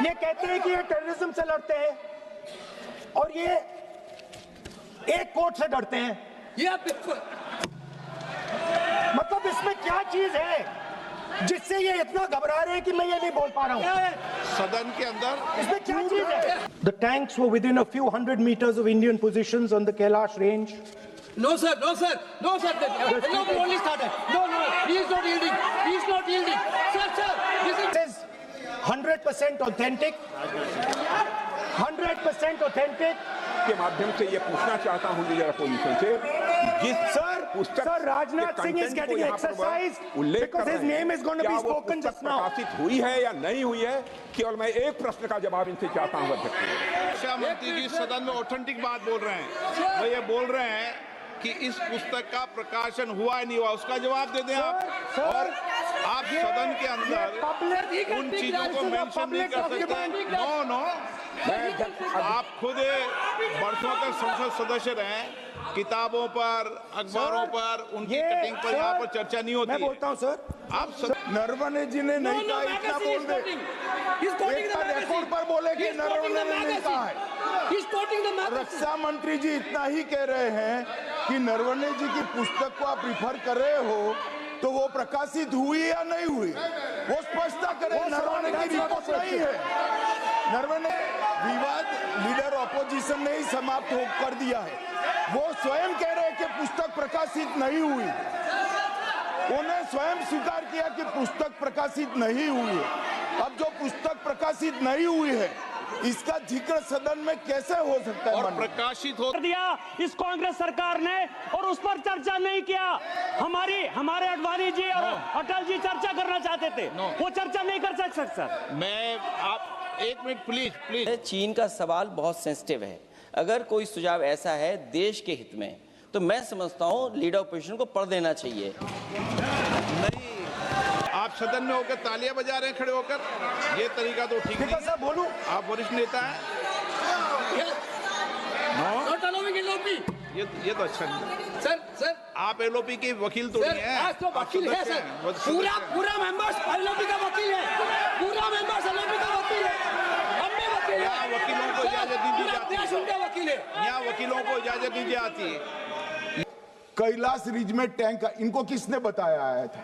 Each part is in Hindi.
ये कहते हैं कि ये टेररिज्म से लड़ते हैं और ये एक कोर्ट से डरते हैं। ये बिल्कुल मतलब इसमें क्या चीज है जिससे ये इतना घबरा रहे हैं कि मैं ये नहीं बोल पा रहा हूँ? सदन के अंदर इसमें क्या चीज है? The tanks were within a few hundred meters of Indian positions on the Kailash range. No, sir. No, sir. No, sir. No, we only started. No. He is not yielding. He is not yielding. Sir. This is 100% authentic. 100% authentic. के माध्यम से ये पूछना चाहता हूं लीडर अपोजिशन से, जिस sir Rajnath Singh is getting exercised because his name is going to be spoken just now. प्रकाशित हुई है या नहीं हुई है, केवल मैं एक प्रश्न का जवाब इनसे चाहता हूं अध्यक्ष। रक्षा मंत्री जी सदन में ऑथेंटिक बात बोल रहे हैं। वो ये बोल रहे हैं कि इस पुस्तक का प्रकाशन हुआ है नहीं हुआ, उसका जवाब दे दें आप। और आप सदन के अंदर उन चीजों को मेंशन नहीं कर सकते। नो आप खुद वर्षों तक संसद सदस्य रहे, किताबों पर, अखबारों पर, उनकी कटिंग पर यहाँ पर चर्चा नहीं होती। मैं बोलता हूँ सर, आप नरवणे जी ने नहीं कहा, इतना बोल दे। रिकॉर्ड पर बोले कि नरवणे ने नहीं कहा है। रक्षा मंत्री जी इतना ही कह रहे हैं कि नरवणे जी की पुस्तक को आप रिफर कर रहे हो तो वो प्रकाशित हुई या नहीं हुई, वो स्पष्टता करें। नरवणे की रिपोर्ट नहीं है। नरवणे विवाद लीडर ऑपोजिशन ने ही समाप्त कर दिया है। वो स्वयं कह रहे हैं कि पुस्तक प्रकाशित नहीं हुई। उन्हें स्वयं स्वीकार किया कि पुस्तक प्रकाशित नहीं हुई है। अब जो पुस्तक प्रकाशित नहीं हुई है, इसका जिक्र सदन में कैसे हो सकता है? और प्रकाशित हो दिया इस कांग्रेस सरकार ने और उस पर चर्चा नहीं किया। हमारे अडवाणी जी और अटल जी चर्चा करना चाहते थे, वो चर्चा नहीं कर सकते सर। मैं आप एक मिनट प्लीज। चीन का सवाल बहुत सेंसिटिव है। अगर कोई सुझाव ऐसा है देश के हित में, तो मैं समझता हूँ लीडर ऑपोजिशन को पढ़ देना चाहिए। नहीं, आप सदन में होकर तालियां बजा रहे हैं खड़े होकर, ये तरीका तो ठीक नहीं है। बोलूं, आप वरिष्ठ नेता हैं। ये तो अच्छा नहीं। सर आप एलओपी के वकील तो नहीं है। आज तो वकील है सर। पूरा मेंबर्स एलओपी का वकील है। पूरा मेंबर्स एलओपी का वकील है। हम भी वकील हैं। यहाँ वकीलों को इजाजत नहीं दी जाती है। उनका वकील है। यहाँ वकीलों को इजाजत नहीं दी जाती है। कैलाश रिज में टैंक, इनको किसने बताया आया था?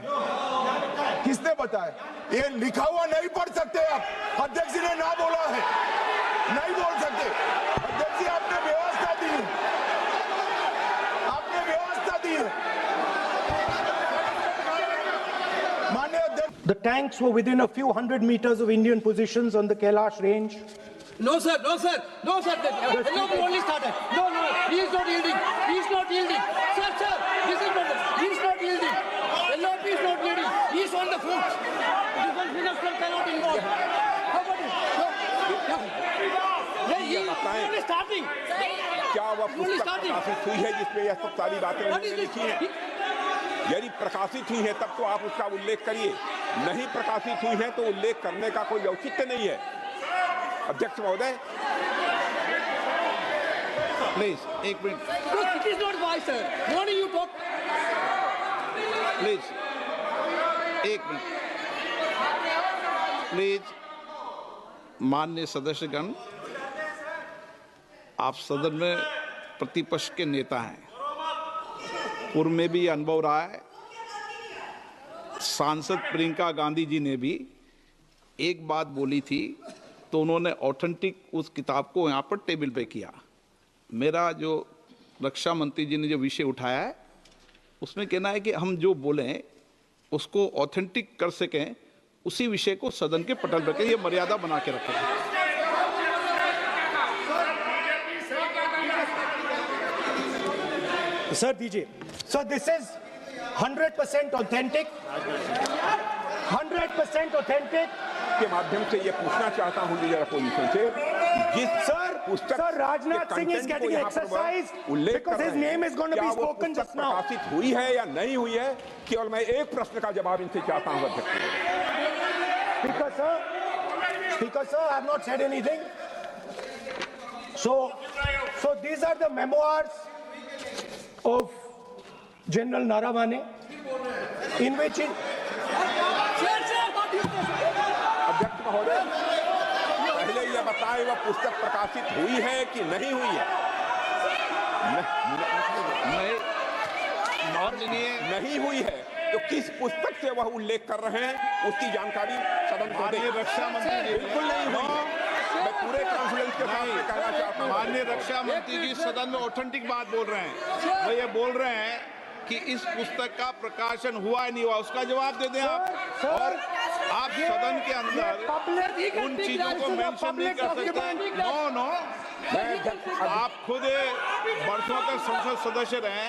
किसने बताया? ये लिखा हुआ नहीं पढ़ सकते आप। अध्यक्ष जी ने ना बोला है, नहीं बोल सकते। अध्यक्ष जी आपने व्यवस्था दी, आपने व्यवस्था दी है। माननीय अध्यक्ष, the tanks were within a few hundred meters of Indian positions on the Kailash range. No, sir. No, we only started. No. He is not yielding. He is not yielding. Sir. This is not. He is not yielding. LOP is not yielding. He is on the foot. Defense minister cannot involve. How about it? He is only starting. क्या वह पुस्तक प्रकाशित हुई है जिसमें यह सब सारी बातें उन्होंने लिखी हैं? यदि प्रकाशित हुई है तब तो आप उसका उल्लेख करिए। नहीं प्रकाशित हुई है तो उल्लेख करने का कोई औचित्य नहीं है। अध्यक्ष महोदय, प्लीज एक minute. It is not wise, sir. What do you talk? Please एक मिनट। प्लीज माननीय सदस्यगण, आप सदन में प्रतिपक्ष के नेता हैं। पूर्व में भी अनुभव रहा है। सांसद प्रियंका गांधी जी ने भी एक बात बोली थी तो उन्होंने ऑथेंटिक उस किताब को यहाँ पर टेबल पे किया। मेरा जो रक्षा मंत्री जी ने जो विषय उठाया है उसमें कहना है कि हम जो बोलें उसको ऑथेंटिक कर सकें, उसी विषय को सदन के पटल पर ये मर्यादा बना के रखें। सर दीजिए। Sir this is 100% authentic. 100% authentic. के माध्यम से ये पूछना चाहता हूं लीडर अपोजिशन से, जिस sir Rajnath Singh is getting exercised because his name is going to be spoken just now. प्रकाशित हुई है या नहीं हुई है, केवल मैं एक प्रश्न का जवाब इनसे चाहता हूं अध्यक्ष। Speaker sir, I have not said anything. So these are the memoirs of General Naravane, in which अध्यक्ष महोदय, ये बताएं वह पुस्तक प्रकाशित हुई है कि नहीं हुई है? नहीं हुई है तो किस पुस्तक से वह उल्लेख कर रहे हैं उसकी जानकारी सदन को दें। रक्षा मंत्री बिल्कुल नहीं हुई है। मैं पूरे कॉन्फिडेंस के साथ कहना चाहता हूं, माननीय रक्षा मंत्री जी सदन में ऑथेंटिक बात बोल रहे हैं। वो ये बोल रहे हैं कि इस पुस्तक का प्रकाशन हुआ नहीं हुआ, उसका जवाब दे दें आप। और आप सदन के अंदर उन चीजों को मेंशन नहीं कर सकते। नो आप खुद वर्षों तक संसद सदस्य रहे,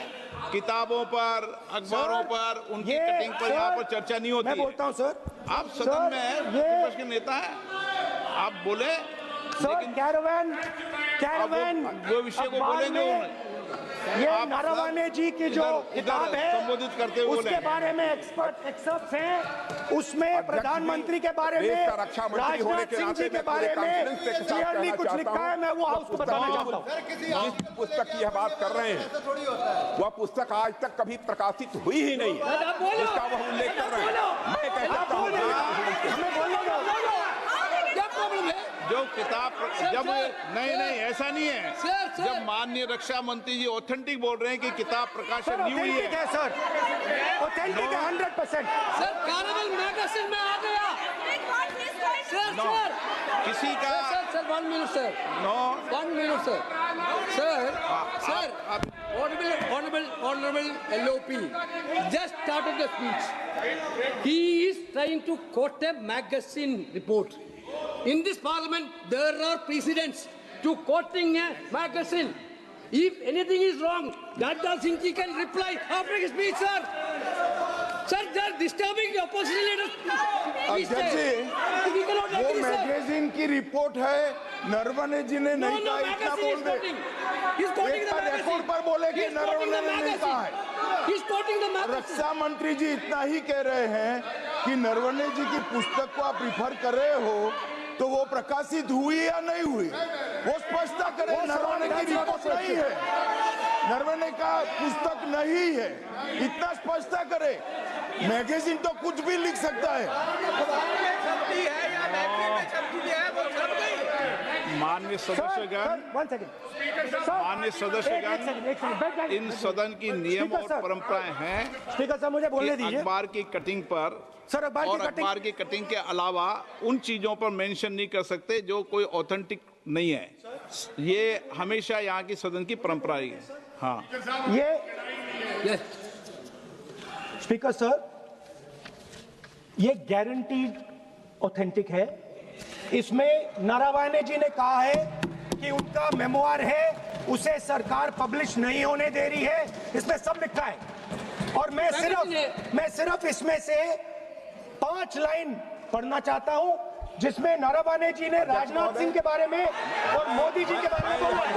किताबों पर, अखबारों पर, उनकी कटिंग पर यहाँ पर चर्चा नहीं होती। मैं बोलता हूँ सर, आप सदन में विपक्ष के नेता हैं, आप बोले, लेकिन कैरावैन वो विषय को बोलेंगे। ये नरवणे जी की जो किताब है संबोधित करते हुए उसके बारे में एक्सपर्ट एक्सर्प्ट्स हैं, उसमें प्रधानमंत्री के बारे में, राजनाथ सिंह जी के बारे में क्लियरली कुछ लिखा है। मैं वो हाउस को बताना चाहता हूँ। जिस पुस्तक की यह बात कर रहे हैं वह पुस्तक आज तक कभी प्रकाशित हुई ही नहीं है जिसका वह उल्लेख कर रहे हैं। मैं कह सकता हूँ क्या प्रॉब्लम है? जो किताब जब नहीं ऐसा नहीं है। जब माननीय रक्षा मंत्री जी ऑथेंटिक बोल रहे हैं कि किताब प्रकाशन नहीं हुई है सर, ऑथेंटिक है 100%। सर कैरावैन मैगजीन में आ गया। सर किसी का sir 1 minute sir, 1 minute sir, Honorable LOP just started the speech. He is trying to quote a magazine report. In this parliament, there are precedents to quoting a magazine. If anything is wrong, Radha Singh ji can reply after his speech, sir. Sir, they are disturbing the opposition leaders. अध्यक्ष जी, वो मैगजीन की रिपोर्ट है, नरवणे जी ने नहीं कहा, इतना बोल दे। एक बार रिकॉर्ड पर बोले कि नरवणे ने नहीं कहा है। रक्षा मंत्री जी इतना ही कह रहे हैं कि नरवणे जी की पुस्तक को आप रिफर कर रहे हो तो वो प्रकाशित हुई या नहीं हुई, वो स्पष्टता करें। नरवणे की रिपोर्ट नहीं है, नरवणे का पुस्तक नहीं है, इतना स्पष्टता करे। मैगजीन तो कुछ भी लिख सकता है। माननीय सदस्यगण, माननीय सदस्यगण, इन सदन की नियम और परंपराएं हैं। स्पीकर साहब मुझे बोलने दीजिए। अखबार की कटिंग पर सर, अखबार की कटिंग के अलावा उन चीजों पर मेंशन नहीं कर सकते जो कोई ऑथेंटिक नहीं है। ये हमेशा यहाँ की सदन की परंपरा ही है। हाँ, ये स्पीकर सर, ये गारंटीड ऑथेंटिक है। इसमें नरवणे जी ने कहा है कि उनका मेमोआर है, उसे सरकार पब्लिश नहीं होने दे रही है, इसमें सब लिखा है। और मैं सिर्फ इसमें से 5 लाइन पढ़ना चाहता हूं जिसमें नरवणे जी ने राजनाथ सिंह के बारे में और मोदी जी के बारे में बोला है।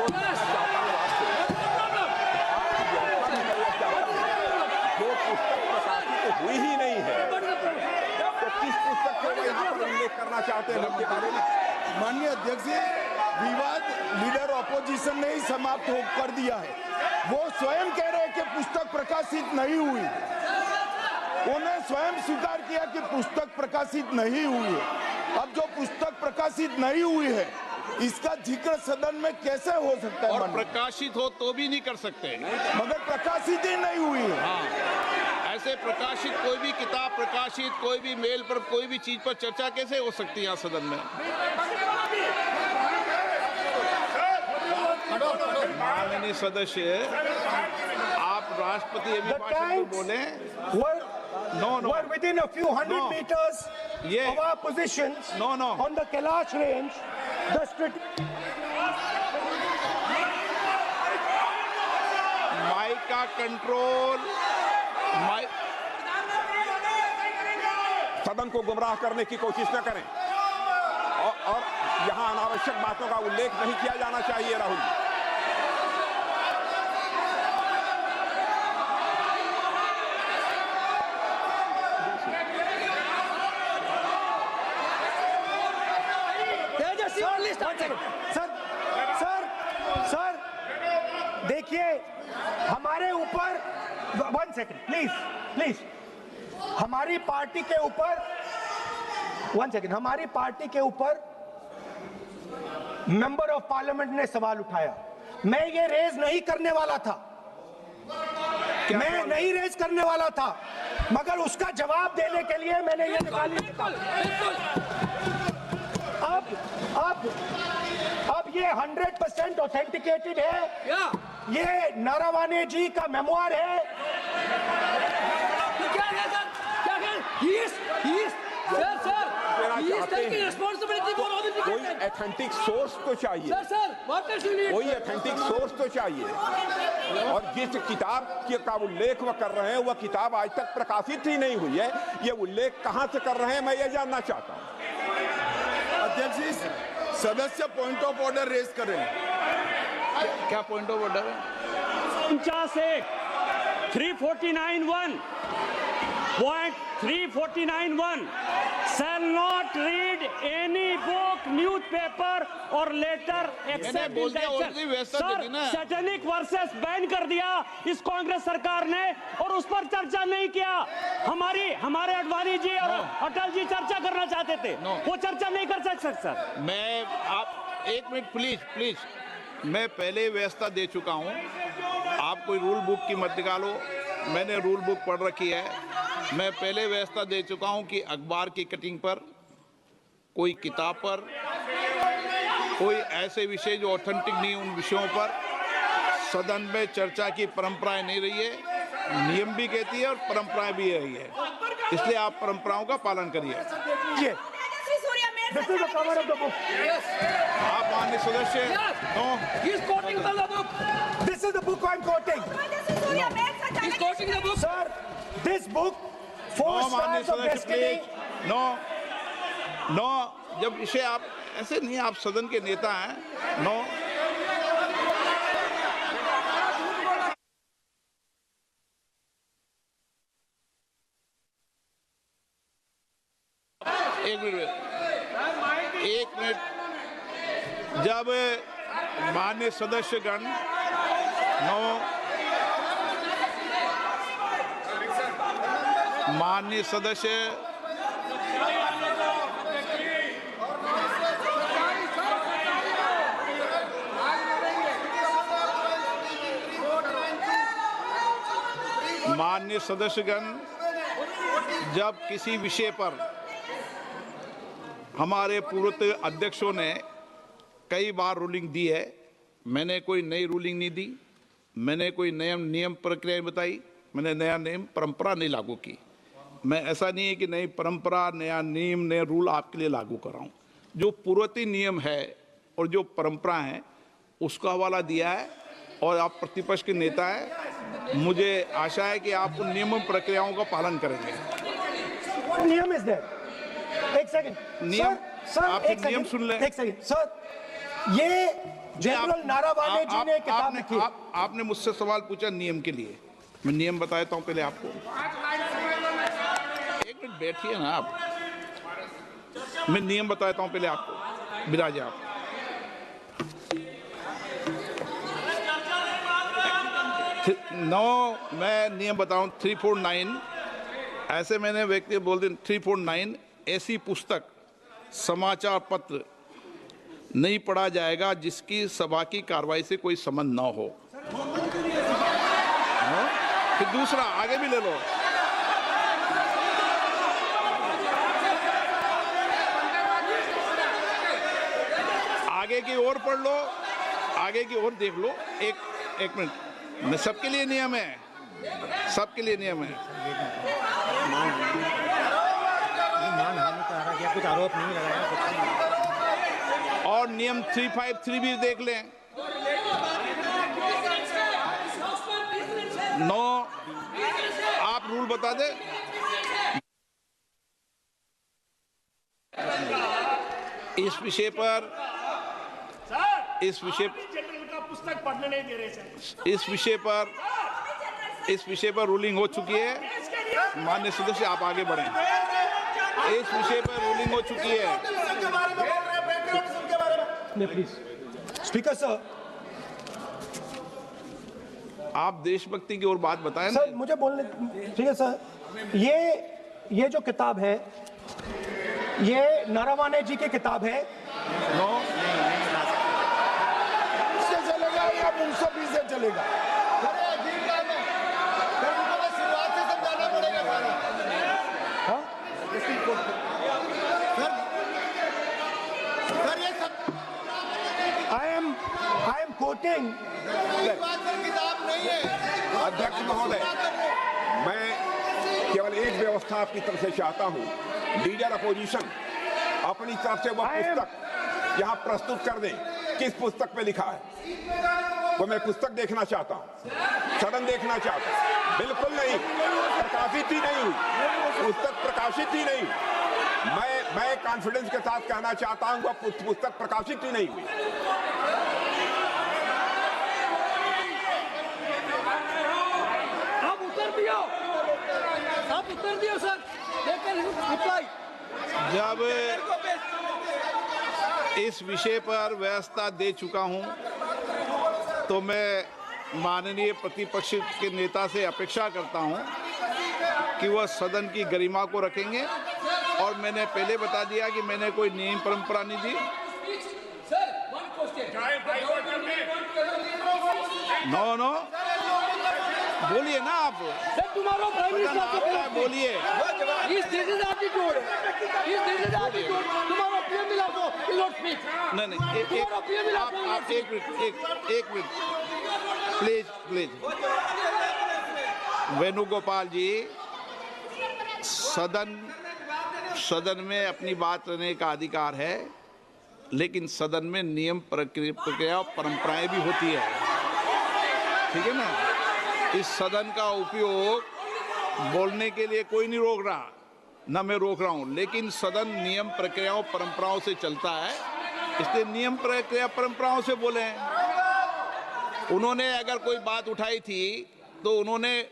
जो पुस्तक प्रकाशित हुई ही नहीं है तो किस पुस्तक को यहाँ पर उल्लेख करना चाहते हैं उनके बारे में? माननीय अध्यक्ष जी, विवाद लीडर ऑपोजिशन ने ही समाप्त कर दिया है। वो स्वयं कह रहे हैं कि पुस्तक प्रकाशित नहीं हुई, उन्हें स्वयं स्वीकार किया कि पुस्तक प्रकाशित नहीं हुई है। अब जो पुस्तक प्रकाशित नहीं हुई है इसका जिक्र सदन में कैसे हो सकता है? और प्रकाशित हो तो भी नहीं कर सकते, मगर प्रकाशित ही नहीं हुई है। हाँ, ऐसे प्रकाशित कोई भी किताब प्रकाशित, कोई भी मेल पर, कोई भी चीज पर चर्चा कैसे हो सकती है यहाँ सदन में? माननीय सदस्य, आप राष्ट्रपति अभिभाषण को बोले। We're within a few hundred meters of our positions on the Kailash range. Mic का कंट्रोल, सदन को गुमराह करने की कोशिश न करें और यहाँ अनावश्यक बातों का उल्लेख नहीं किया जाना चाहिए। राहुल, सर देखिए, हमारे ऊपर 1 सेकंड प्लीज, हमारी पार्टी के ऊपर 1 सेकंड, हमारी पार्टी के ऊपर मेंबर ऑफ पार्लियामेंट ने सवाल उठाया, मैं ये रेज नहीं करने वाला था, मैं नहीं रेज करने वाला था, मगर उसका जवाब देने के लिए मैंने ये निकाली। अब ये 100% ऑथेंटिकेटेड है, ये नारावाने जी का मेमोयर है। कोई ऑथेंटिक सोर्स तो चाहिए, कोई ऑथेंटिक सोर्स तो चाहिए। और जिस किताब का उल्लेख वह कर रहे हैं, वह किताब आज तक प्रकाशित ही नहीं हुई है। ये उल्लेख कहां से कर रहे हैं, मैं ये जानना चाहता हूं। अध्यक्ष जी, सदस्य पॉइंट ऑफ ऑर्डर रेज करें। क्या पॉइंट ऑफ ऑर्डर है? 349(1) Point 349(1) shall not read any book, newspaper or letter except in the sir, satanic versus ban कर दिया इस कांग्रेस सरकार ने और उस पर चर्चा नहीं किया। हमारे अडवाणी जी और अटल जी चर्चा करना चाहते थे, वो चर्चा नहीं कर सकते सर। मैं आप एक मिनट प्लीज, मैं पहले व्यवस्था दे चुका हूं। आप कोई रूल बुक की मत निकालो, मैंने रूल बुक पढ़ रखी है। मैं पहले व्यवस्था दे चुका हूं कि अखबार की कटिंग पर, कोई किताब पर, कोई ऐसे विषय जो ऑथेंटिक नहीं, उन विषयों पर सदन में चर्चा की परंपराएं नहीं रही है। नियम भी कहती है और परंपराएं भी रही है, इसलिए आप परंपराओं का पालन करिए। This is the cover of the book. आप माननीय सदस्य, no, This is the book I'm quoting. He's quoting the book. Sir, this book, Four माननीय Stars of सदस्य Destiny. प्लीज, नो, जब इसे आप ऐसे नहीं, आप सदन के नेता हैं, नो। एक मिनट, जब माननीय सदस्यगण, माननीय सदस्य, माननीय सदस्यगण, जब किसी विषय पर हमारे पूर्व अध्यक्षों ने कई बार रूलिंग दी है, मैंने कोई नई रूलिंग नहीं दी, मैंने कोई नियम प्रक्रिया बताई, मैंने नया नियम परंपरा नहीं लागू की। मैं ऐसा नहीं है कि नई परंपरा, नया नियम, नया रूल आपके लिए लागू कर रहा हूँ। जो पूर्ववर्ती नियम है और जो परंपरा है उसका हवाला दिया है, और आप प्रतिपक्ष के नेता हैं, मुझे आशा है कि आप उन नियम प्रक्रियाओं का पालन करेंगे। नियम इज देयर। एक सेकंड, नियम, आप नियम सुन लें। एक सेकंड सर, ये जनरल नारावाने जी ने किताब लिखी। आपने मुझसे सवाल पूछा नियम के लिए, मैं नियम बताता हूं पहले आपको। एक मिनट बैठिए ना आप, मैं नियम बताता हूं पहले आपको। विराज आप, मैं नियम बताऊं 349, ऐसे मैंने व्यक्ति बोल दिया 349, ऐसी पुस्तक, समाचार पत्र नहीं पढ़ा जाएगा जिसकी सभा की कार्रवाई से कोई संबंध ना हो। फिर दूसरा आगे भी ले लो, आगे की ओर पढ़ लो, आगे की ओर देख लो। एक मिनट, सबके लिए नियम है, सबके लिए नियम है। कुछ आरोप नहीं लगाया। और नियम 353 भी देख लें। नो, आप रूल बता दे। इस विषय पर पुस्तक पढ़ने नहीं दे रहे सर। इस विषय पर रूलिंग हो चुकी है। माननीय सदस्य, आप आगे बढ़ें। इस विषय पर रूलिंग हो चुकी है। प्लीज स्पीकर सर, आप देशभक्ति की ओर बात बताएं ना। सर मुझे बोलने, ठीक है सर, ये जो किताब है, ये नारावाने जी की किताब है। नो, बोलेगा। अरे अजीब काम है, फिर उनको तो शुरुआत से समझाना पड़ेगा सारा। हाँ? सर ये सब I am quoting. बात पर किताब नहीं है। अध्यक्ष महोदय, मैं केवल एक व्यवस्था आपकी तरफ से चाहता हूं, लीडर अपोजिशन अपनी तरफ से वह पुस्तक यहाँ प्रस्तुत कर दें। किस पुस्तक पे लिखा है वो मैं पुस्तक देखना चाहता हूँ, सदन देखना चाहता हूँ। बिल्कुल नहीं, प्रकाशित ही नहीं हुई पुस्तक, प्रकाशित ही नहीं। मैं कॉन्फिडेंस के साथ कहना चाहता हूँ वह पुस्तक प्रकाशित ही नहीं हुई। आप उत्तर दियो सर, लेकिन रिप्लाई जब इस विषय पर व्यवस्था दे चुका हूं तो मैं माननीय प्रतिपक्ष के नेता से अपेक्षा करता हूं कि वह सदन की गरिमा को रखेंगे। और मैंने पहले बता दिया कि मैंने कोई नियम परंपरा नहीं दी। नो बोलिए ना आप, तुम्हारा प्राइम मिनिस्टर आपका बोलिए। इस दिस इज एटीट्यूड, तुम्हारा पीएम मिला तो नॉट स्पीक। नहीं आप एक मिनट प्लीज। वेणुगोपाल जी, सदन में अपनी बात करने का अधिकार है, लेकिन सदन में नियम प्रक्रिया और परंपराएं भी होती है, ठीक है ना। इस सदन का उपयोग बोलने के लिए कोई नहीं रोक रहा, ना मैं रोक रहा हूं, लेकिन सदन नियम प्रक्रियाओं परंपराओं से चलता है, इसलिए नियम प्रक्रिया परंपराओं से बोले। उन्होंने अगर कोई बात उठाई थी तो उन्होंने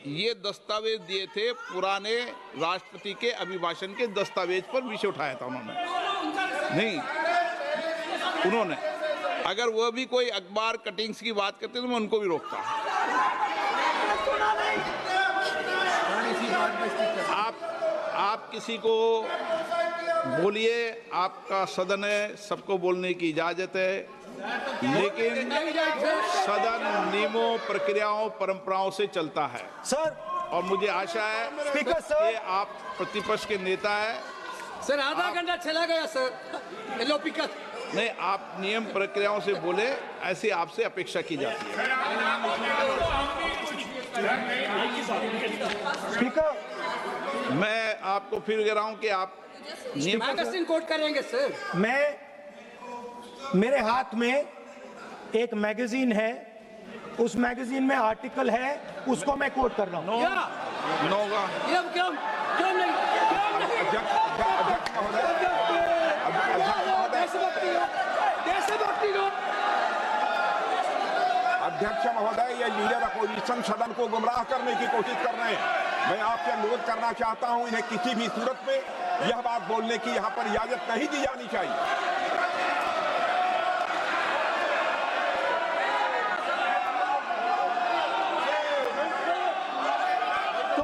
ये दस्तावेज दिए थे, पुराने राष्ट्रपति के अभिभाषण के दस्तावेज पर विषय उठाया था उन्होंने। अगर वह भी कोई अखबार कटिंग्स की बात करते तो मैं उनको भी रोकता। आप किसी को बोलिए, आपका सदन है, सबको बोलने की इजाजत है, लेकिन सदन नियमों प्रक्रियाओं परंपराओं से चलता है सर। और मुझे आशा है स्पीकर सर, कि आप प्रतिपक्ष के नेता है। सर आधा घंटा चला गया सर, नहीं, आप नियम प्रक्रियाओं से बोले, ऐसी आपसे अपेक्षा की जाती है। स्पीकर, मैं आपको फिर कह रहा हूं कि आप मैगजीन कोट करेंगे सर। मेरे हाथ में एक मैगजीन है, उस मैगजीन में आर्टिकल है, उसको मैं कोट कर रहा हूं। अध्यक्ष महोदय, ये लीडर अपोजिशन सदन को गुमराह करने की कोशिश कर रहे हैं। मैं आपसे अनुरोध करना चाहता हूं, इन्हें किसी भी सूरत में यह बात बोलने की यहां पर इजाजत नहीं दी जानी चाहिए। तो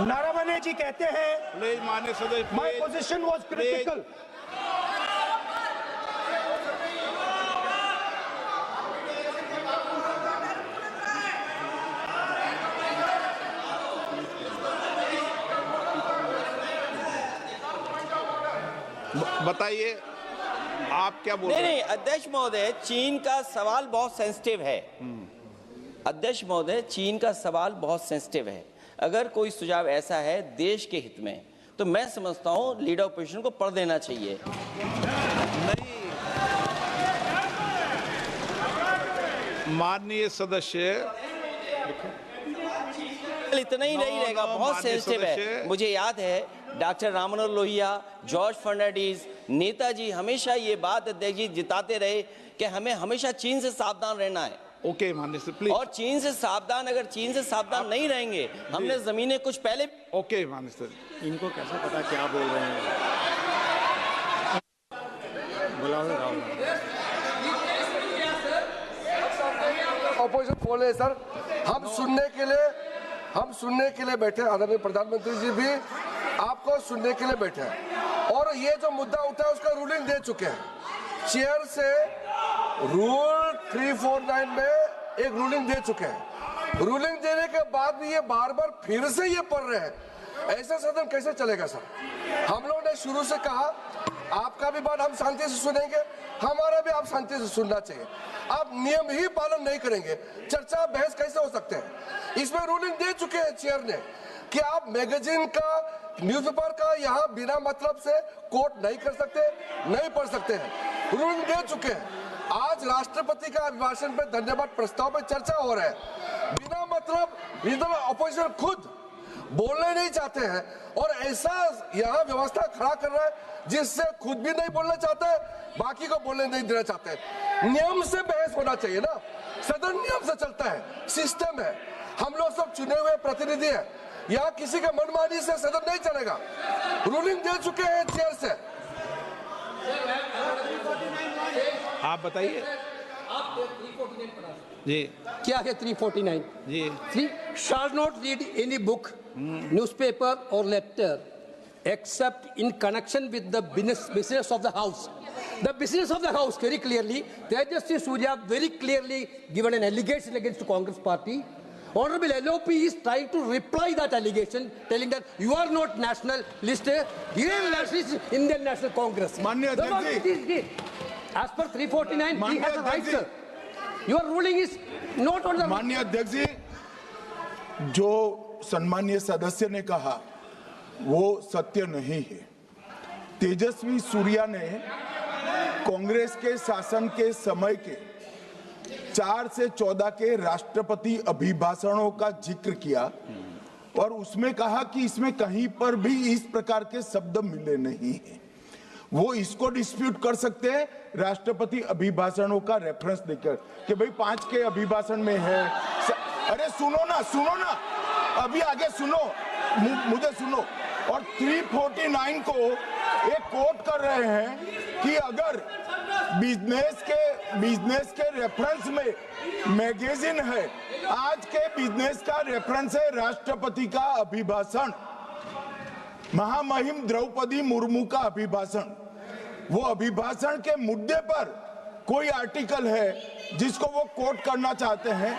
नारावने जी कहते हैं, माननीय सदस्य, माय पोजीशन वाज क्रिटिकल। बताइए आप क्या बोल रहे हैं? नहीं, अध्यक्ष महोदय, चीन का सवाल बहुत सेंसिटिव है। अध्यक्ष महोदय, चीन का सवाल बहुत सेंसिटिव है। अगर कोई सुझाव ऐसा है देश के हित में, तो मैं समझता हूं लीडर ऑपोजिशन को पढ़ देना चाहिए। नहीं, माननीय सदस्य, इतना ही नहीं रहेगा, बहुत सेंसिटिव है। मुझे याद है डॉक्टर राम मनोहर लोहिया, जॉर्ज फर्नांडिस, नेताजी हमेशा ये बात अध्यक्ष जी जिताते रहे कि हमें हमेशा चीन से सावधान रहना है। ओके माननीय सर, प्लीज। और चीन से सावधान, अगर चीन से सावधान नहीं रहेंगे, हमने जमीनें कुछ पहले। ओके माननीय सर। इनको कैसे पता क्या बोल रहे हैं? ऑपोजिशन बोले सर, हम सुनने के लिए बैठे, आदरणीय प्रधानमंत्री जी भी आपको सुनने के लिए बैठे हैं, और ये जो मुद्दा उठा है उसका रूलिंग दे चुके हैं। चेयर से रूल 349 में एक रूलिंग दे चुके हैं। रूलिंग देने के बाद भी ये बार बार फिर से ये पढ़ रहे हैं। ऐसा सदन कैसे चलेगा सर? हम लोगों ने शुरू से कहा आपका भी बात हम शांति से सुनेंगे, हमारा भी आप शांति से सुनना चाहिए। आप नियम ही पालन नहीं करेंगे, चर्चा बहस कैसे हो सकते हैं? इसमें रूलिंग दे चुके हैं चेयर ने कि आप मैगजीन का, न्यूज़पेपर का यहाँ बिना मतलब से कोट नहीं कर सकते, नहीं पढ़ सकते हैं। रूलिंग दे चुके हैं। आज राष्ट्रपति का अभिभाषण पे धन्यवाद प्रस्ताव पे चर्चा हो रहा है। बिना मतलब रीजनल अपोजिशन खुद बोलने नहीं चाहते हैं और ऐसा यहाँ व्यवस्था खड़ा कर रहा है जिससे खुद भी नहीं बोलना चाहता है, बाकी को बोलने नहीं देना चाहते हैं। नियम से बहस होना चाहिए ना, सदन नियम से चलता है, सिस्टम है। हम लोग सब चुने हुए प्रतिनिधि हैं, यहाँ किसी के मनमानी से सदन नहीं चलेगा। रूलिंग दे चुके हैं चेयर से। आप बताइए जी, क्या है 349? जी 3 shall not read any book, newspaper or letter except in connection with the business of the house. The business of the house, very clearly, Tejasvi Surya very clearly given an allegation against the Congress party. Honorable LOP is trying to reply that allegation, telling that you are not national list, Indian nationalist, Indian National Congress. माननीय अध्यक्ष जी, as per 349, he has a right, sir. Your ruling is not on the. माननीय अध्यक्ष जी, जो सम्मानीय सदस्य ने कहा वो सत्य नहीं है। तेजस्वी सूर्या ने कांग्रेस के शासन के समय के 4 से 14 के राष्ट्रपति अभिभाषणों का जिक्र किया और उसमें कहा कि इसमें कहीं पर भी इस प्रकार के शब्द मिले नहीं हैं। वो इसको डिस्प्यूट कर सकते हैं राष्ट्रपति अभिभाषणों का रेफरेंस देकर कि भाई 5 के अभिभाषण में है। अरे सुनो ना, अभी आगे सुनो, मुझे सुनो। और 349 को एक कोट कर रहे हैं कि अगर बिजनेस के रेफरेंस में मैगजीन है, आज के बिजनेस का रेफरेंस है राष्ट्रपति का अभिभाषण, महामहिम द्रौपदी मुर्मू का अभिभाषण। वो अभिभाषण के मुद्दे पर कोई आर्टिकल है जिसको वो कोट करना चाहते हैं,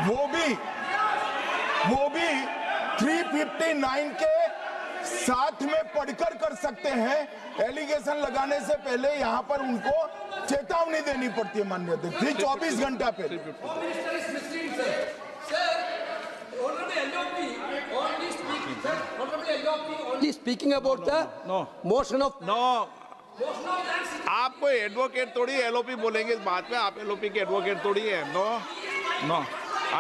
वो भी 359 के साथ में पढ़कर कर सकते हैं। एलिगेशन लगाने से पहले यहाँ पर उनको चेतावनी देनी पड़ती है माननीय अध्यक्ष, 24 घंटा पहले। Speaking about the motion of आप कोई एडवोकेट थोड़ी एलओपी बोलेंगे इस बात में, आप एलओपी के एडवोकेट थोड़ी है। नो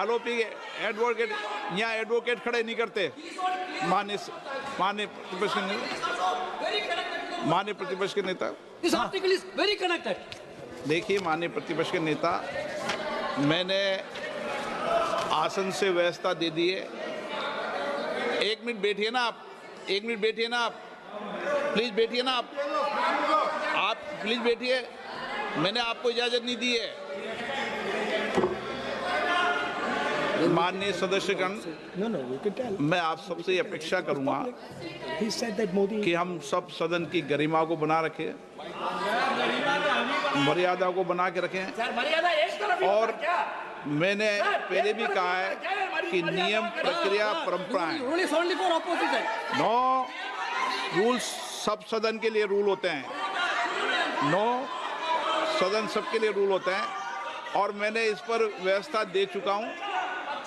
एलओपी के एडवोकेट यहाँ एडवोकेट खड़े नहीं करते। माननीय प्रतिपक्ष के नेता, This article is very connected. देखिए माननीय प्रतिपक्ष के नेता, मैंने आसन से व्यवस्था दे दी है। 1 मिनट बैठिए ना आप, 1 मिनट बैठिए ना आप, प्लीज बैठिए ना आप प्लीज बैठिए। मैंने आपको इजाजत नहीं दी है। माननीय सदस्यगण, मैं आप सबसे अपेक्षा करूंगा कि हम सब सदन की गरिमा को बना रखें, मर्यादा को बना के रखें। और मैंने पहले भी कहा है कि नियम, प्रक्रिया, परंपराएं, नो रूल्स सब सदन के लिए रूल होते हैं, सदन सबके लिए रूल होते हैं। और मैंने इस पर व्यवस्था दे चुका हूं।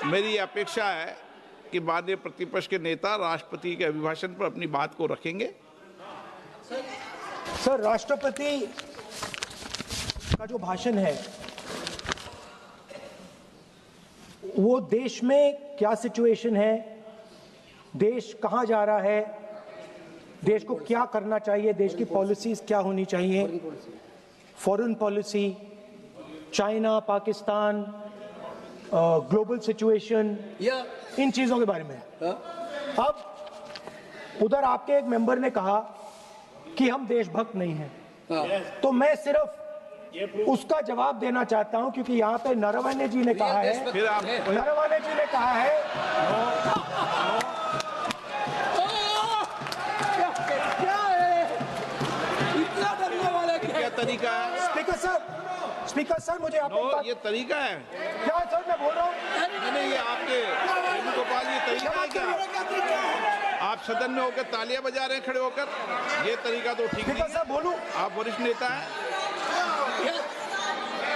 मेरी अपेक्षा है कि माननीय प्रतिपक्ष के नेता राष्ट्रपति के अभिभाषण पर अपनी बात को रखेंगे। सर, राष्ट्रपति का जो भाषण है वो देश में क्या सिचुएशन है, देश कहां जा रहा है, देश को क्या करना चाहिए, देश की पॉलिसीज क्या होनी चाहिए, foreign policy, China, Pakistan, global situation, इन चीजों के बारे में। अब उधर आपके एक मेंबर ने कहा कि हम देशभक्त नहीं हैं, तो मैं सिर्फ उसका जवाब देना चाहता हूं क्योंकि यहाँ पे नरवणे जी ने कहा है, नरवणे जी ने कहा है क्या तरीका है? स्पीकर सर मुझे आप नो, ये तरीका है। क्या सर मैं बोल रहा हूँ? नहीं, ये आपके वेणुगोपाल, ये तरीका है क्या? आप सदन में होकर तालियां बजा रहे हैं खड़े होकर, ये तरीका तो ठीक नहीं है। बोलूं? आप वरिष्ठ नेता हैं।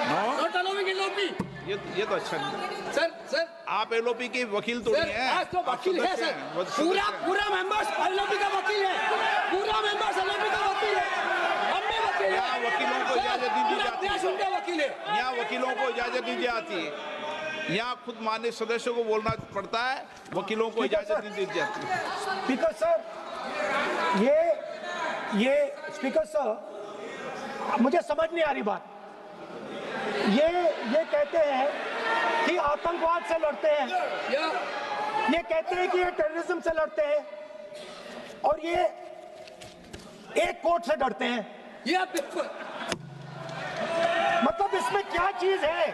Not allowing LOP. ये तो अच्छा नहीं। सर आप एलओपी के वकील तो नहीं है। आज तो वकील है सर, पूरा मेंबर्स एलओपी का वकील है, पूरा मेंबर्स एलओपी का वकील है, हम भी वकील हैं। यहाँ वकीलों को इजाजत नहीं दी जाती। देश उनका वकील है। यहाँ वकीलों को इजाजत नहीं दी जाती। यहाँ खुद माननीय सदस्यों को बोलना पड़ता है, वकीलों को इजाजत नहीं दी जाती। स्पीकर सर, ये स्पीकर सर, मुझे समझ नहीं आ रही बात। ये कहते हैं कि आतंकवाद से लड़ते हैं, ये कहते हैं कि ये टेररिज्म से लड़ते हैं, और ये एक कोर्ट से डरते हैं। मतलब इसमें क्या चीज है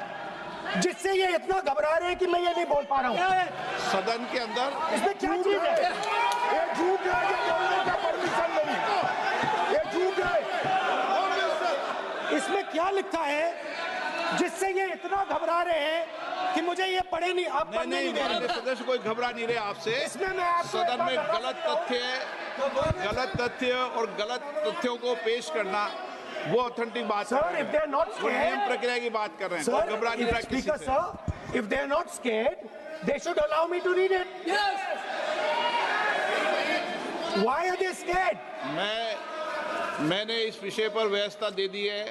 जिससे ये इतना घबरा रहे हैं कि मैं ये नहीं बोल पा रहा हूँ? सदन के अंदर इसमें क्या चीज है? ये झूठ है, ये बोलने का परमिशन नहीं, ये झूठ है। इसमें क्या लिखा है जिससे ये इतना घबरा रहे हैं कि मुझे ये पढ़े नहीं, आप पढ़ने नहीं दे रहे। सदस्य कोई घबरा नहीं रहे आपसे। इसमें मैं आपको सदन में गलत तथ्य और गलत तथ्यों को पेश करना वो ऑथेंटिक बात sir, if they are not वो नियम scared, प्रक्रिया की बात कर रहे हैं। sir, कोई घबरा नहीं रहा किसी Speaker से। sir, if they are not scared, they should allow me to read it. Yes. Why are they scared? मैंने इस विषय पर व्यवस्था दे दी है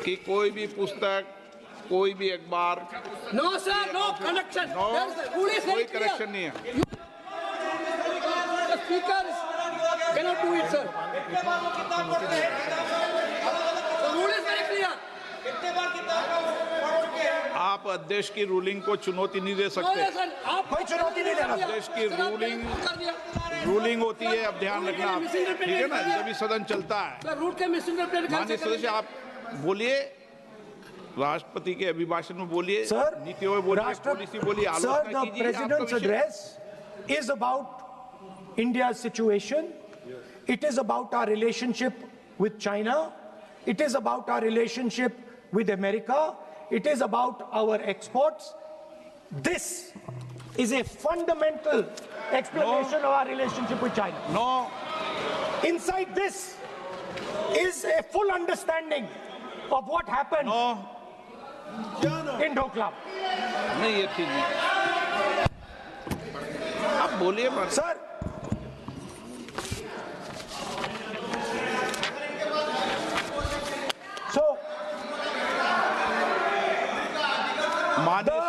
कि कोई भी पुस्तक, कोई भी अखबार, No sir, no connection. No, Rule is कोई very clear. करेक्शन नहीं है। The speaker cannot do it, sir. The rule is very clear. आप अध्यक्ष की रूलिंग को चुनौती नहीं दे No, सकते। yes, sir. आप कोई चुनौती नहीं देना। अध्यक्ष की रूलिंग होती है, अब ध्यान रखना आप, ठीक है ना, जब भी सदन चलता है। सर रूट के मिसइंटरप्रेट माननीय सदस्य आप बोलिए, राष्ट्रपति के अभिभाषण में बोलिए, Sir, नीतियों में बोलिए, पॉलिसी बोलिए, Sir, आलोचना the कीजिए। president's आपका विषय- address is about India's situation. It is about our relationship with China. It is about our relationship with America. It is about our exports. This is a fundamental explanation of our relationship with China. No, Inside this is a full understanding of what happened no, in Doklam. नहीं ये ठीक नहीं। आप बोलिए पर Sir, so माननीय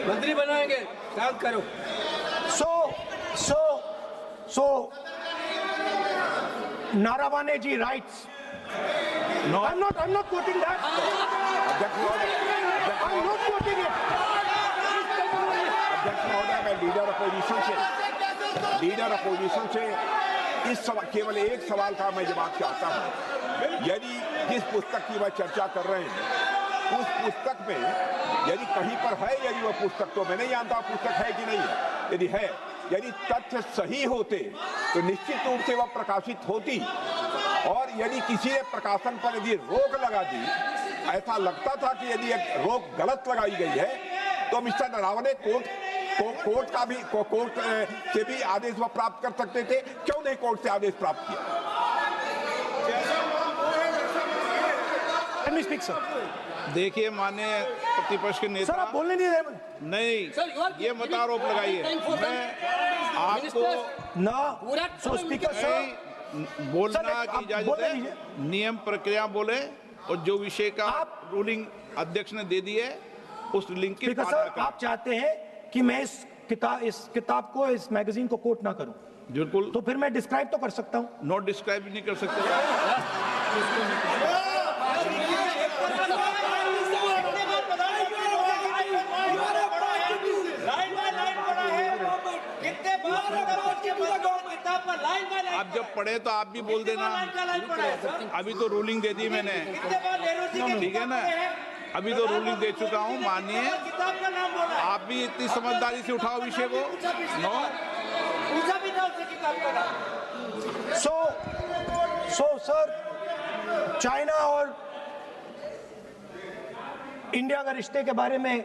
मंत्री बनाएंगे, काम करो। So, Naravane ji writes. No, I'm not quoting that. I'm not quoting it. अध्यक्ष महोदय, मैं लीडर अपोजिशन से इस केवल एक सवाल का मैं जवाब चाहता हूं। यदि जिस पुस्तक की वह चर्चा कर रहे हैं, उस पुस्तक में यदि कहीं पर है, यदि वह पुस्तक, तो मैं नहीं जानता पुस्तक है कि नहीं है, यदि है, यदि तथ्य सही होते तो निश्चित रूप से वह प्रकाशित होती, और यदि किसी ने प्रकाशन पर यदि रोक लगा दी, ऐसा लगता था कि यदि एक रोक गलत लगाई गई है, तो मिस्टर नरावने कोर्ट से भी आदेश वह प्राप्त कर सकते थे। क्यों नहीं कोर्ट से आदेश प्राप्त किया? Let me speak, sir. देखिए माननीय प्रतिपक्ष के Sir, नेता, आप बोलने नहीं दे रहे। नहीं, Sir, you are ये मत आरोप लगाइए। मैं आपको No. So, Speaker, sir. नहीं, बोलना Sir, की आप इजाजत बोले है, दीजिए। नियम प्रक्रिया बोले, और जो विषय का रूलिंग अध्यक्ष ने दे दी है उस लिंक की Speaker, पालना sir, करें। आप चाहते हैं कि मैं इस किताब को, इस मैगजीन को कोट ना करूं, बिल्कुल, तो फिर मैं डिस्क्राइब तो कर सकता हूं। नोट डिस्क्राइब नहीं कर सकते। आप जब पढ़े तो आप भी बोल देना। अभी तो रूलिंग दे दी मैंने, ठीक है ना। अभी तो रूलिंग दे चुका हूं, मानिए। आप भी इतनी समझदारी से उठाओ विषय को। नो, सो सर, चाइना और इंडिया का रिश्ते के बारे में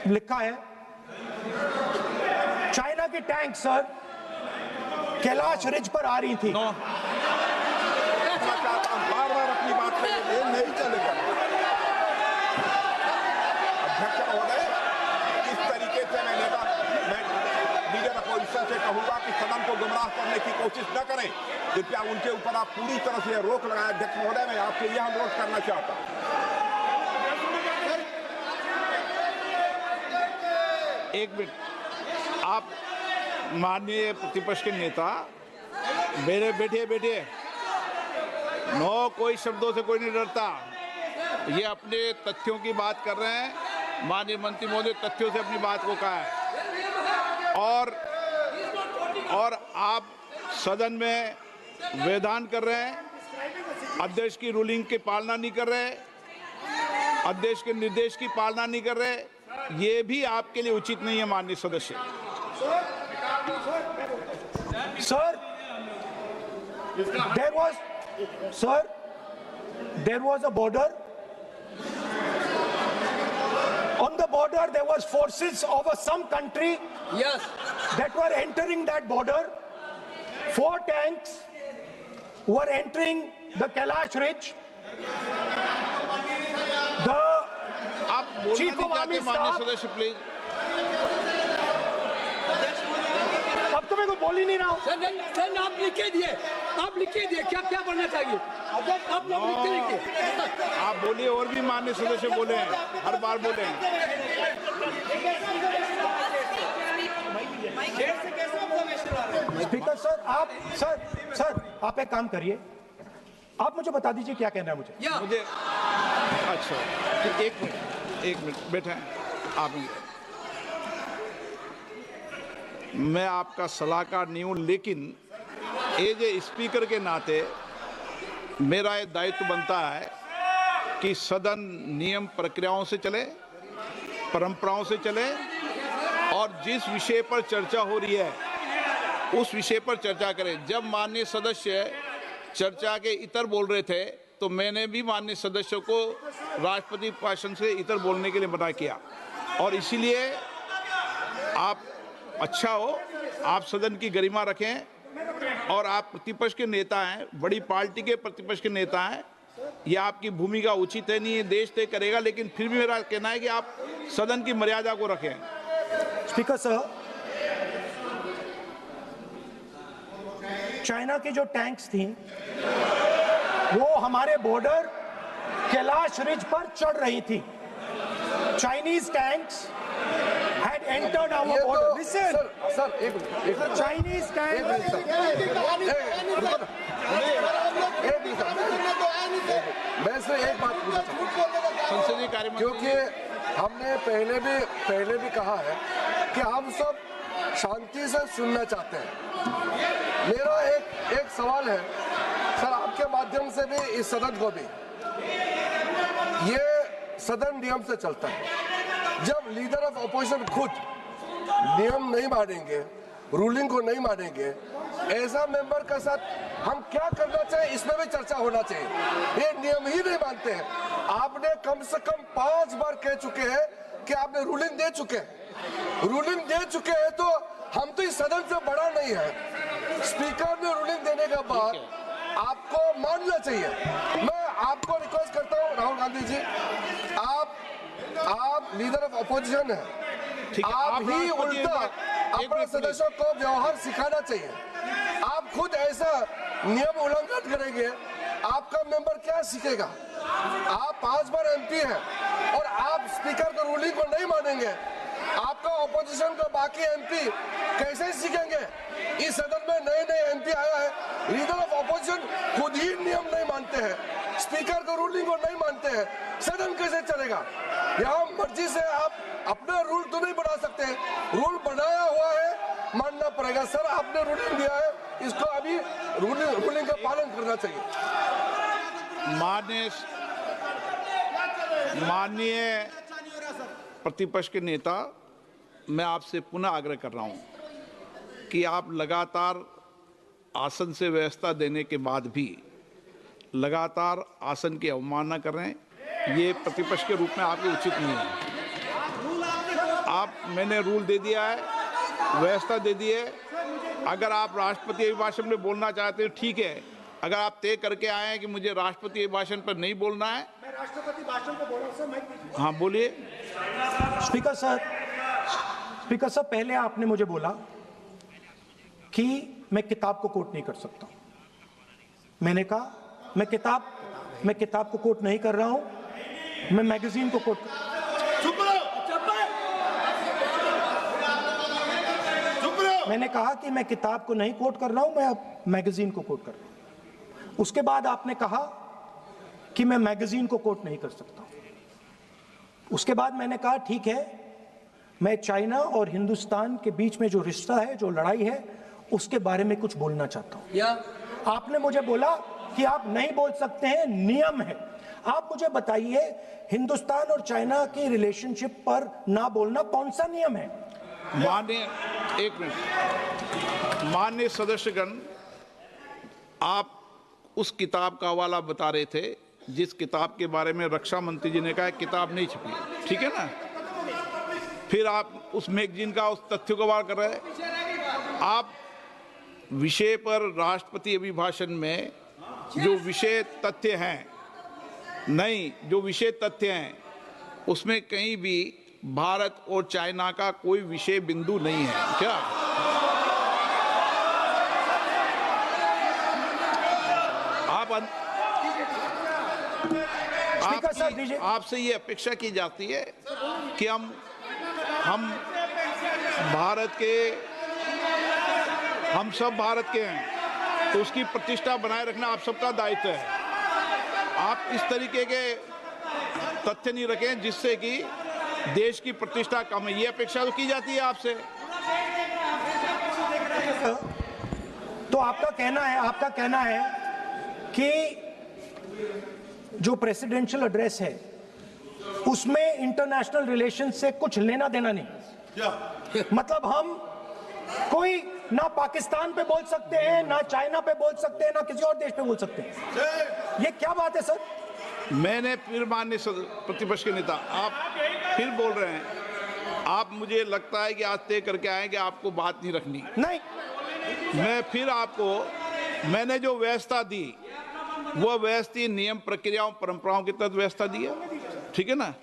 लिखा है, चाइना की टैंक सर कैलाश रिज पर आ रही थी। बार-बार अपनी बात पे ये नहीं चलेगा। अध्यक्ष महोदय, इस तरीके से मैं लीडर अपोजिशन से कहूंगा कि सदन को गुमराह करने की कोशिश न करें। कृपया उनके ऊपर आप पूरी तरह से रोक लगाएं। अध्यक्ष महोदय, मैं आपसे यह अनुरोध करना चाहता हूं। एक मिनट, आप माननीय प्रतिपक्ष के नेता, मेरे बैठिए। नो, कोई शब्दों से कोई नहीं डरता। ये अपने तथ्यों की बात कर रहे हैं। माननीय मंत्री महोदय तथ्यों से अपनी बात को कहा है, और आप सदन में वेदान कर रहे हैं, अध्यक्ष की रूलिंग की पालना नहीं कर रहे, अध्यक्ष के निर्देश की पालना नहीं कर रहे। ये भी आपके लिए उचित नहीं है माननीय सदस्य। Sir, there was a border. On the border, there was forces of some country that were entering that border. 4 tanks were entering the Kailash Ridge. The Chief of Army Staff, सदस्य प्लीज। अब तो मैं कोई बोल ही नहीं रहा हूं। सर, आप लिख के दिए क्या बनना चाहिए। आप लोग लिखिए। आप बोलिए, और भी माननीय सदस्य बोले हैं, हर बार बोले हैं। स्पीकर सर, आप एक काम करिए, आप मुझे बता दीजिए क्या कहना है मुझे। अच्छा, एक मिनट बैठे आप। मैं आपका सलाहकार नहीं हूं, लेकिन एज ए स्पीकर के नाते मेरा ये दायित्व बनता है कि सदन नियम प्रक्रियाओं से चले, परंपराओं से चले, और जिस विषय पर चर्चा हो रही है उस विषय पर चर्चा करें। जब माननीय सदस्य चर्चा के इतर बोल रहे थे तो मैंने भी माननीय सदस्यों को राष्ट्रपति भाषण से इतर बोलने के लिए मना किया, और इसीलिए आप अच्छा हो, आप सदन की गरिमा रखें, और आप प्रतिपक्ष के नेता हैं, बड़ी पार्टी के प्रतिपक्ष के नेता हैं, ये आपकी भूमिका उचित है नहीं, ये देश तय करेगा, लेकिन फिर भी मेरा कहना है कि आप सदन की मर्यादा को रखें। स्पीकर सर, चाइना की जो टैंक्स थी वो हमारे बॉर्डर कैलाश रिज पर चढ़ रही थी। Chinese tanks had entered our border. Listen, sir, एक Chinese tanks. मैं से एक बात पूछना चाहूँ, संसदीय कार्य मंत्री, क्योंकि हमने पहले भी कहा है कि हम सब शांति से सुनना चाहते हैं। मेरा एक सवाल है सर, आपके माध्यम से भी इस सदन को भी, ये सदन नियम से चलता है। जब लीडर ऑफ अपोजिशन खुद नियम नहीं मानेंगे, रूलिंग को नहीं मानेंगे, ऐसा मेंबर के साथ हम क्या करना चाहिए, इसमें भी चर्चा होना चाहिए। ये नियम ही नहीं मानते हैं। आपने कम से कम 5 बार कह चुके हैं कि आपने रूलिंग दे चुके हैं, तो हम तो इस सदन से बड़ा नहीं है। स्पीकर ने रूलिंग देने के बाद आपको मानना चाहिए। मैं आपको रिक्वेस्ट करता हूँ राहुल गांधी जी, आप लीडर ऑफ अपोजिशन है, आप ही उल्टा अपने सदस्यों को व्यवहार सिखाना चाहिए। आप खुद ऐसा नियम उल्लंघन करेंगे, आपका मेंबर क्या सीखेगा। आप 5 बार एमपी हैं और आप स्पीकर के रूलिंग को नहीं मानेंगे, आपका ऑपोजिशन का बाकी एमपी कैसे सीखेंगे। इस सदन में नए एमपी आया है, लीडर ऑफ ऑपोजिशन खुद ही नियम नहीं मानते हैं, स्पीकर का रूलिंग को नहीं मानते हैं, सदन कैसे चलेगा। यहाँ मर्जी से आप अपना रूल तो नहीं बना सकते, रूल बनाया हुआ है, मानना पड़ेगा। सर, आपने रूलिंग दिया है, इसको अभी रूलिंग का पालन करना चाहिए। माननीय माननीय प्रतिपक्ष के नेता, मैं आपसे पुनः आग्रह कर रहा हूं कि आप लगातार आसन से व्यवस्था देने के बाद भी लगातार आसन की अवमानना कर रहे हैं। ये प्रतिपक्ष के रूप में आपके उचित नहीं है। मैंने रूल दे दिया है, व्यवस्था दे दी है। अगर आप राष्ट्रपति अभिभाषण में बोलना चाहते हैं ठीक है। अगर आप तय करके आए हैं कि मुझे राष्ट्रपति अभिभाषण पर नहीं बोलना है, मैं राष्ट्रपति भाषण पे बोल रहा हूं सर। हाँ बोलिए। स्पीकर सर, पहले आपने मुझे बोला कि मैं किताब को कोट नहीं कर सकता। मैंने कहा मैं किताब को कोट नहीं कर रहा हूं, मैं मैगजीन को कोट। मैंने कहा कि मैं किताब को नहीं कोट कर रहा हूं, मैं अब मैगजीन को कोट कर रहा हूं। उसके बाद आपने कहा कि मैं मैगजीन को कोट नहीं कर सकता। उसके बाद मैंने कहा ठीक है, मैं चाइना और हिंदुस्तान के बीच में जो रिश्ता है, जो लड़ाई है, उसके बारे में कुछ बोलना चाहता हूं। आपने मुझे बोला कि आप नहीं बोल सकते हैं, नियम है। आप मुझे बताइए, हिंदुस्तान और चाइना की रिलेशनशिप पर ना बोलना कौन सा नियम है? माननीय सदस्यगण, आप उस किताब का हवाला बता रहे थे जिस किताब के बारे में रक्षा मंत्री जी ने कहा किताब नहीं छपी, ठीक है ना? फिर आप उस मैगजीन का उस तथ्य को वार कर रहे हैं। आप विषय पर राष्ट्रपति अभिभाषण में जो विषय तथ्य हैं, जो विषय तथ्य हैं उसमें कहीं भी भारत और चाइना का कोई विषय बिंदु नहीं है क्या? आपसे ये अपेक्षा की जाती है कि हम सब भारत के हैं, तो उसकी प्रतिष्ठा बनाए रखना आप सबका दायित्व है। आप इस तरीके के तथ्य नहीं रखें जिससे कि देश की प्रतिष्ठा कम है, ये अपेक्षा तो की जाती है आपसे। तो आपका कहना है कि जो प्रेसिडेंशियल एड्रेस है उसमें इंटरनेशनल रिलेशन से कुछ लेना देना नहीं। मतलब हम कोई ना पाकिस्तान पे बोल सकते हैं, ना चाइना पे बोल सकते हैं, ना किसी और देश पे बोल सकते हैं। ये क्या बात है सर? मैंने फिर माननीय प्रतिपक्ष के नेता, आप फिर बोल रहे हैं। आप मुझे लगता है कि आज तय करके आए कि आपको बात नहीं रखनी। नहीं, मैंने जो व्यवस्था दी वो व्यवस्था नियम, प्रक्रियाओं, परंपराओं के तहत व्यवस्था दी है, ठीक है ना?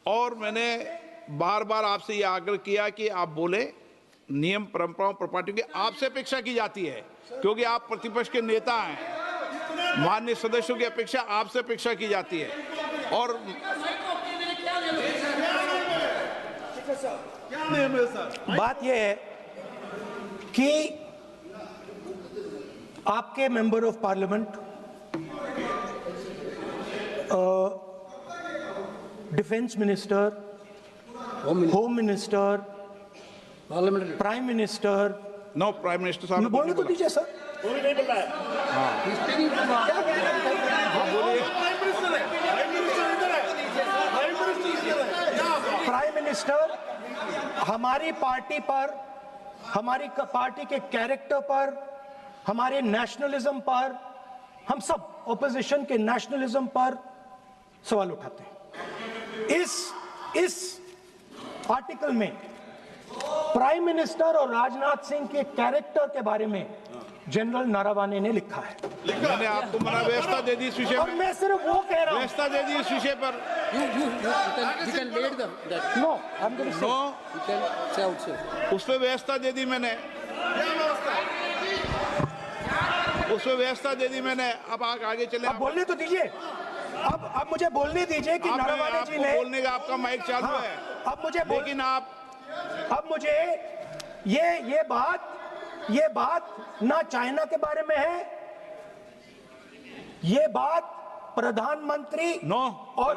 और मैंने बार बार आपसे ये आग्रह किया कि आप बोले, नियम, परंपराओं, प्रॉपर्टी की आपसे अपेक्षा की जाती है क्योंकि आप प्रतिपक्ष के नेता हैं। माननीय सदस्यों की अपेक्षा आपसे अपेक्षा की जाती है। और बात यह है कि आपके member of parliament, defence minister, home minister, prime minister, no prime minister साहब बोलने तो दीजिए सर। प्राइम मिनिस्टर हमारी पार्टी पर, हमारी पार्टी के कैरेक्टर पर, हमारे नेशनलिज्म पर, हम सब ऑपोजिशन के नेशनलिज्म पर सवाल उठाते हैं। इस आर्टिकल में प्राइम मिनिस्टर और राजनाथ सिंह के कैरेक्टर के बारे में जनरल नारावाने ने लिखा है। मैंने आपको मना व्यवस्था दे दी इस विषय और पर। मैं सिर्फ वो कह रहा हूं, व्यवस्था दे दी इस विषय पर। उस पर व्यवस्था दे दी मैंने, अब आगे चले। अब बोलने तो दीजिए। अब मुझे बोलने दीजिए कि नारावाने जी ने, बोलने का आपका माइक चालू है। अब मुझे, लेकिन अब मुझे ये बात ना चाइना के बारे में है, ये बात प्रधानमंत्री और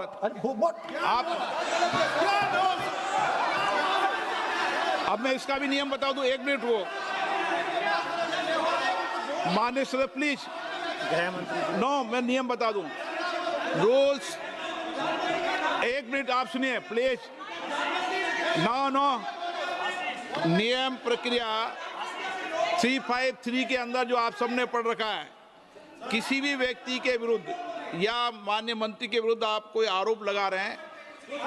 अब मैं इसका भी नियम बता दूं, 1 मिनट वो माननीय सर प्लीज। मैं नियम बता दूं। रूल्स एक मिनट आप सुनिए प्लीज। नो नियम प्रक्रिया 353 के अंदर जो आप सबने पढ़ रखा है, किसी भी व्यक्ति के विरुद्ध या माननीय मंत्री के विरुद्ध आप कोई आरोप लगा रहे हैं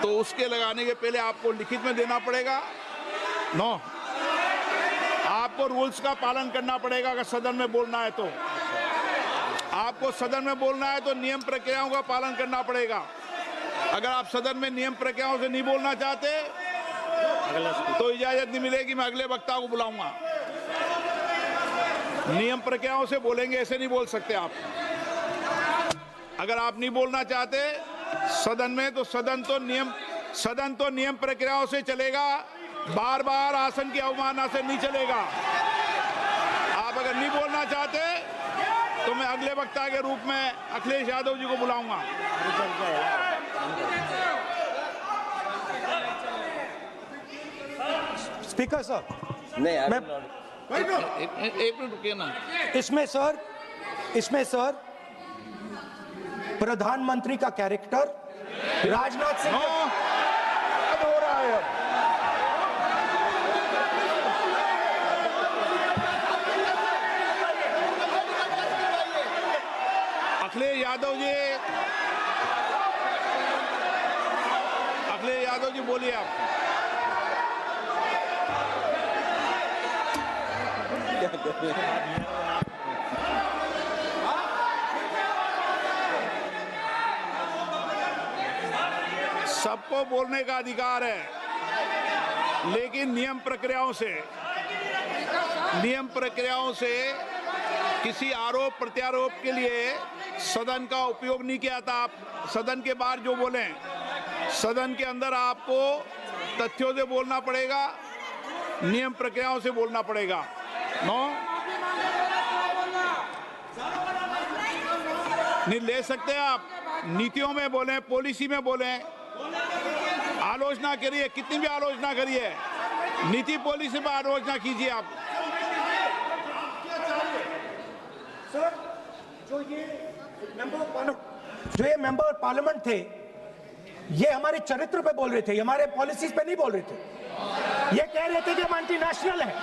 तो उसके लगाने के पहले आपको लिखित में देना पड़ेगा। नो, आपको रूल्स का पालन करना पड़ेगा। अगर सदन में बोलना है तो आपको सदन में बोलना है तो नियम प्रक्रियाओं का पालन करना पड़ेगा। अगर आप सदन में नियम प्रक्रियाओं से नहीं बोलना चाहते तो इजाजत नहीं मिलेगी, मैं अगले वक्ता को बुलाऊंगा। नियम प्रक्रियाओं से बोलेंगे, ऐसे नहीं बोल सकते आप। अगर आप नहीं बोलना चाहते सदन में तो सदन तो नियम प्रक्रियाओं से चलेगा, बार बार आसन की अवमानना से नहीं चलेगा। आप अगर नहीं बोलना चाहते तो मैं अगले वक्ता के रूप में अखिलेश यादव जी को बुलाऊंगा। स्पीकर सर, नहीं मैं एक मिनट रुकिए ना। इसमें सर प्रधानमंत्री का कैरेक्टर राजनाथ सिंह हो रहा है। अखिलेश यादव जी बोलिए आप। सबको बोलने का अधिकार है, लेकिन नियम प्रक्रियाओं से किसी आरोप प्रत्यारोप के लिए सदन का उपयोग नहीं किया था। आप सदन के बाहर जो बोलें, सदन के अंदर आपको तथ्यों से बोलना पड़ेगा, नियम प्रक्रियाओं से बोलना पड़ेगा। नो, नहीं ले सकते आप। नीतियों में बोलें, पॉलिसी में बोलें, आलोचना करिए, कितनी भी आलोचना करिए, नीति पॉलिसी पर आलोचना कीजिए आप। सर, जो ये मेंबर पार्लियामेंट थे, ये हमारे चरित्र पे बोल रहे थे, हमारे पॉलिसीज पे नहीं बोल रहे थे। ये कह रहे थे कि हम एंटी नेशनल है।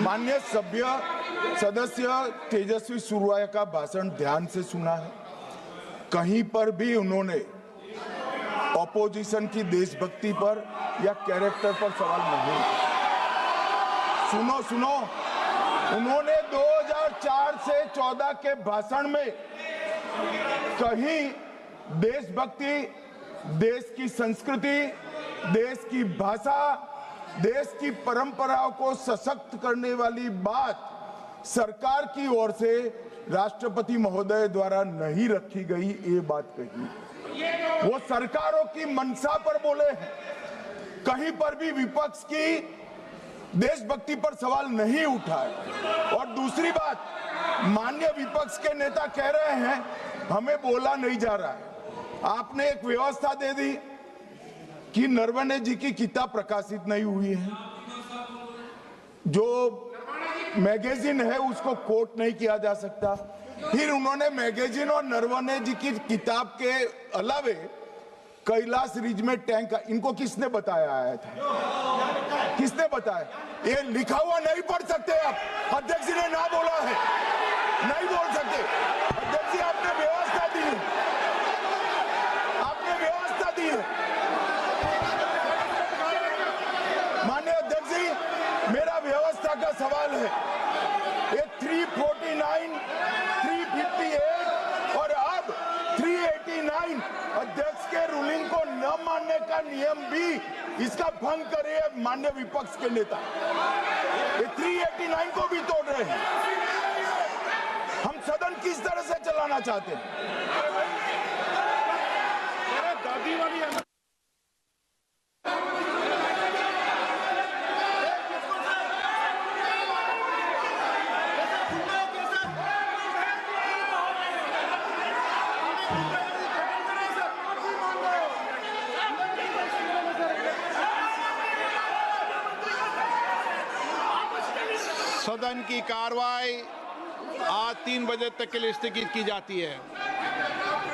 माननीय सदस्य तेजस्वी सूर्या का भाषण ध्यान से सुना है। कहीं पर भी उन्होंने ऑपोजिशन की देशभक्ति पर या कैरेक्टर पर सवाल नहीं। सुनो, उन्होंने 2004 से 14 के भाषण में कहीं देशभक्ति, देश की संस्कृति, देश की भाषा, देश की परंपराओं को सशक्त करने वाली बात सरकार की ओर से राष्ट्रपति महोदय द्वारा नहीं रखी गई, ये बात कही। वो सरकारों की मंशा पर बोले हैं। कहीं पर भी विपक्ष की देशभक्ति पर सवाल नहीं उठाए। और दूसरी बात, माननीय विपक्ष के नेता कह रहे हैं हमें बोला नहीं जा रहा है। आपने एक व्यवस्था दे दी कि नरवणे जी की किताब प्रकाशित नहीं हुई है, जो मैगजीन है उसको कोट नहीं किया जा सकता। फिर उन्होंने मैगजीन और नरवणे जी की किताब के अलावे कैलाश रिज में टैंक, इनको किसने बताया आया था? किसने बताया? ये लिखा हुआ नहीं पढ़ सकते आप। अध्यक्ष जी ने ना बोला है, नहीं बोल सकते। अध्यक्ष जी आपने व्यवस्था दी है, आपने व्यवस्था दी है। माननीय अध्यक्ष जी, मेरा व्यवस्था का सवाल है। ये 349, 358 और अब 389 अध्यक्ष के रूलिंग को न मानने का नियम भी इसका भंग करे माननीय विपक्ष के नेता। ये 389 को भी तोड़ रहे हैं। हम सदन किस तरह से चलाना चाहते हैं? सदन की कार्रवाई आज 3 बजे तक के लिए स्थगित की जाती है।